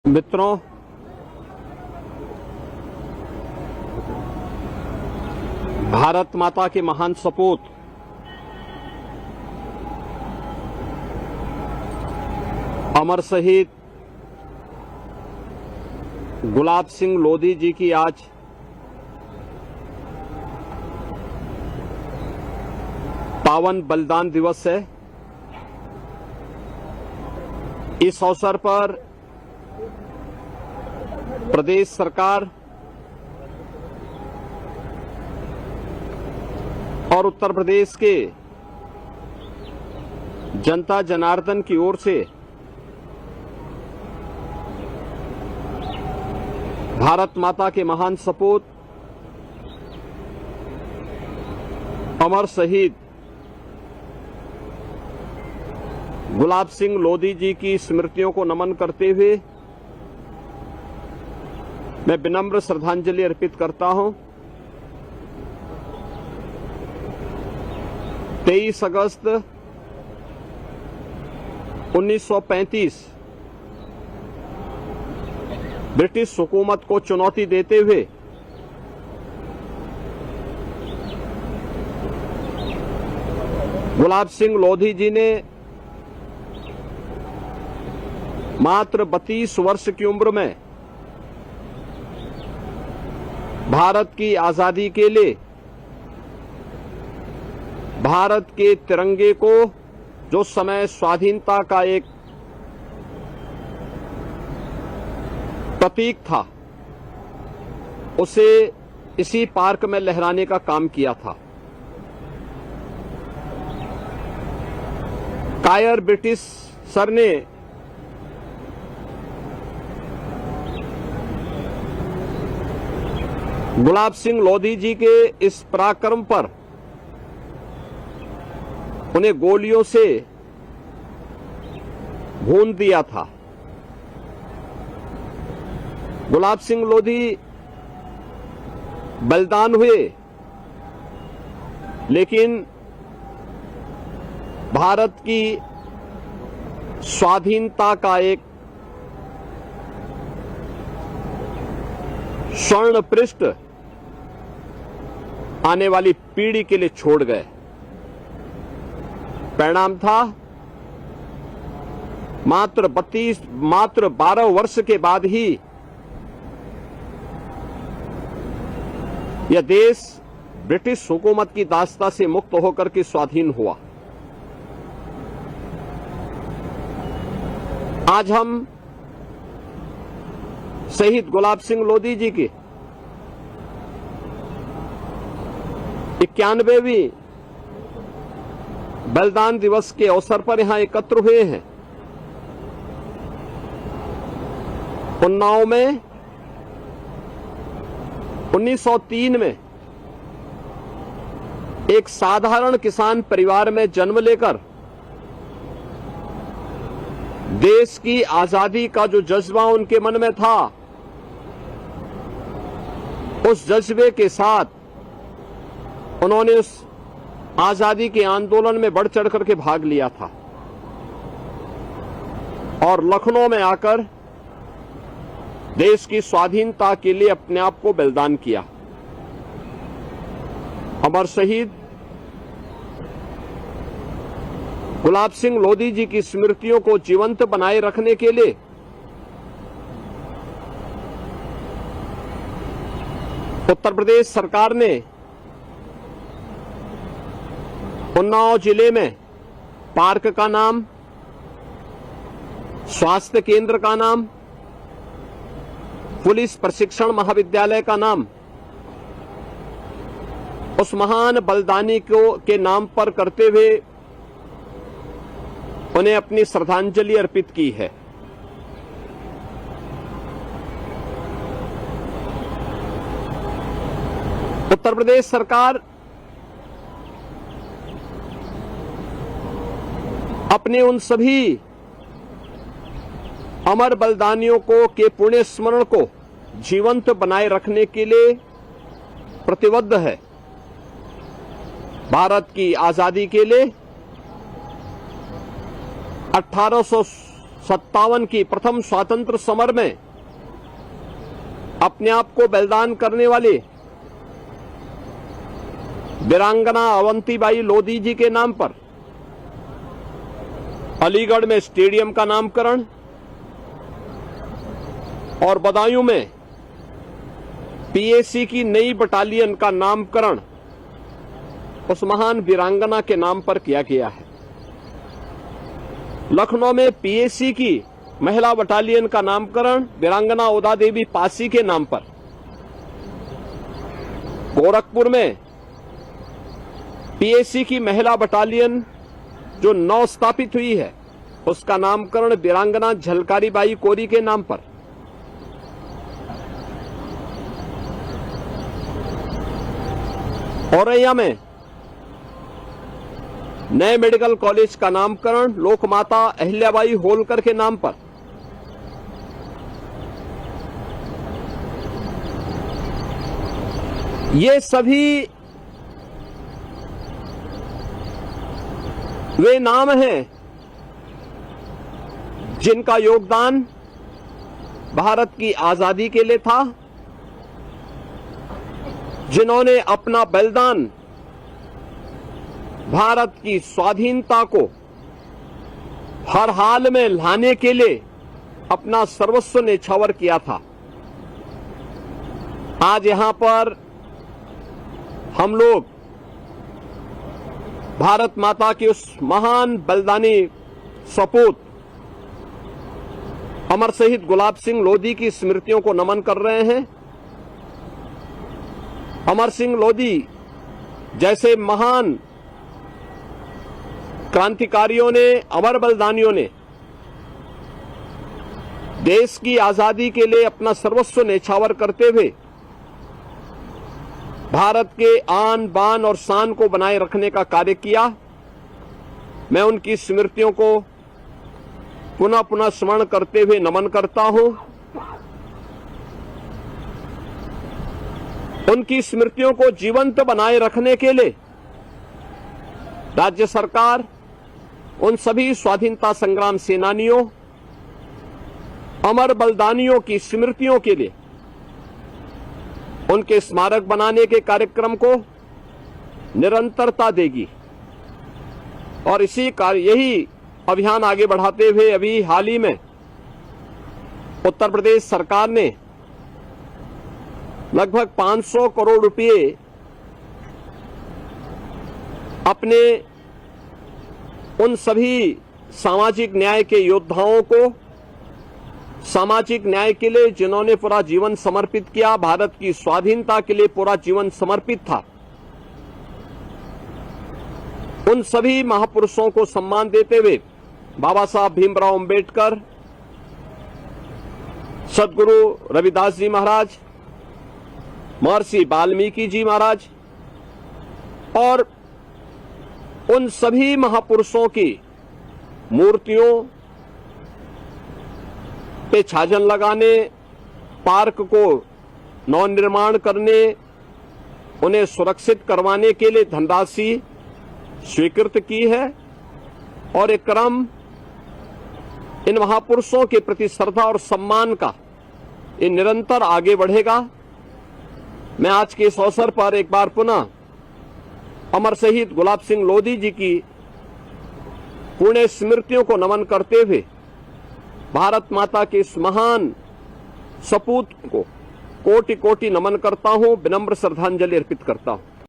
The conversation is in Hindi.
मित्रों, भारत माता के महान सपूत अमर शहीद गुलाब सिंह लोधी जी की आज पावन बलिदान दिवस है। इस अवसर पर प्रदेश सरकार और उत्तर प्रदेश के जनता जनार्दन की ओर से भारत माता के महान सपूत अमर शहीद गुलाब सिंह लोधी जी की स्मृतियों को नमन करते हुए मैं विनम्र श्रद्धांजलि अर्पित करता हूं। 23 अगस्त 1935 ब्रिटिश हुकूमत को चुनौती देते हुए गुलाब सिंह लोधी जी ने मात्र 32 वर्ष की उम्र में भारत की आजादी के लिए भारत के तिरंगे को, जो समय स्वाधीनता का एक प्रतीक था, उसे इसी पार्क में लहराने का काम किया था। कायर ब्रिटिश सर ने गुलाब सिंह लोधी जी के इस पराक्रम पर उन्हें गोलियों से भून दिया था। गुलाब सिंह लोधी बलिदान हुए, लेकिन भारत की स्वाधीनता का एक स्वर्ण पृष्ठ आने वाली पीढ़ी के लिए छोड़ गए। परिणाम था मात्र 12 वर्ष के बाद ही यह देश ब्रिटिश हुकूमत की दास्ता से मुक्त होकर के स्वाधीन हुआ। आज हम शहीद गुलाब सिंह लोधी जी के 91वीं बलिदान दिवस के अवसर पर यहां एकत्र हुए हैं। उन्नाव में 1903 में एक साधारण किसान परिवार में जन्म लेकर देश की आजादी का जो जज्बा उनके मन में था, उस जज्बे के साथ उन्होंने उस आजादी के आंदोलन में बढ़ चढ़ करके भाग लिया था और लखनऊ में आकर देश की स्वाधीनता के लिए अपने आप को बलिदान किया। अमर शहीद गुलाब सिंह लोधी जी की स्मृतियों को जीवंत बनाए रखने के लिए उत्तर प्रदेश सरकार ने उन्नाव जिले में पार्क का नाम, स्वास्थ्य केंद्र का नाम, पुलिस प्रशिक्षण महाविद्यालय का नाम उस महान बलिदानी के नाम पर करते हुए उन्हें अपनी श्रद्धांजलि अर्पित की है। उत्तर प्रदेश सरकार अपने उन सभी अमर बलिदानियों के पुण्य स्मरण को जीवंत बनाए रखने के लिए प्रतिबद्ध है। भारत की आजादी के लिए 18 1957 की प्रथम स्वातंत्र समर में अपने आप को बलिदान करने वाले वीरांगना अवंतीबाई लोधी जी के नाम पर अलीगढ़ में स्टेडियम का नामकरण और बदायूं में पीएसी की नई बटालियन का नामकरण उस महान वीरांगना के नाम पर किया गया है। लखनऊ में पीएसी की महिला बटालियन का नामकरण वीरांगना उदा देवी पासी के नाम पर, गोरखपुर में पीएसी की महिला बटालियन जो नव स्थापित हुई है उसका नामकरण वीरांगना झलकारी बाई कोरी के नाम पर, औरैया में नए मेडिकल कॉलेज का नामकरण लोकमाता अहिल्याबाई होलकर के नाम पर, ये सभी वे नाम हैं जिनका योगदान भारत की आजादी के लिए था, जिन्होंने अपना बलिदान भारत की स्वाधीनता को हर हाल में लाने के लिए अपना सर्वस्व न्यौछावर किया था। आज यहां पर हम लोग भारत माता की उस महान बलिदानी सपूत अमर शहीद गुलाब सिंह लोधी की स्मृतियों को नमन कर रहे हैं। अमर सिंह लोधी जैसे महान क्रांतिकारियों ने, अमर बलिदानियों ने देश की आजादी के लिए अपना सर्वस्व न्यौछावर करते हुए भारत के आन बान और शान को बनाए रखने का कार्य किया। मैं उनकी स्मृतियों को पुनः पुनः स्मरण करते हुए नमन करता हूं। उनकी स्मृतियों को जीवंत बनाए रखने के लिए राज्य सरकार उन सभी स्वाधीनता संग्राम सेनानियों, अमर बलिदानियों की स्मृतियों के लिए उनके स्मारक बनाने के कार्यक्रम को निरंतरता देगी और यही अभियान आगे बढ़ाते हुए अभी हाल ही में उत्तर प्रदेश सरकार ने लगभग 500 करोड़ रुपए अपने उन सभी सामाजिक न्याय के योद्धाओं को, सामाजिक न्याय के लिए जिन्होंने पूरा जीवन समर्पित किया, भारत की स्वाधीनता के लिए पूरा जीवन समर्पित था, उन सभी महापुरुषों को सम्मान देते हुए बाबा साहब भीमराव अंबेडकर, सदगुरु रविदास जी महाराज, महर्षि वाल्मीकि जी महाराज और उन सभी महापुरुषों की मूर्तियों पे छाजन लगाने, पार्क को नवनिर्माण करने, उन्हें सुरक्षित करवाने के लिए धनराशि स्वीकृत की है और एक क्रम इन महापुरुषों के प्रति श्रद्धा और सम्मान का ये निरंतर आगे बढ़ेगा। मैं आज के इस अवसर पर एक बार पुनः अमर शहीद गुलाब सिंह लोधी जी की पुण्य स्मृतियों को नमन करते हुए भारत माता के इस महान सपूत को कोटि कोटि नमन करता हूं, विनम्र श्रद्धांजलि अर्पित करता हूं।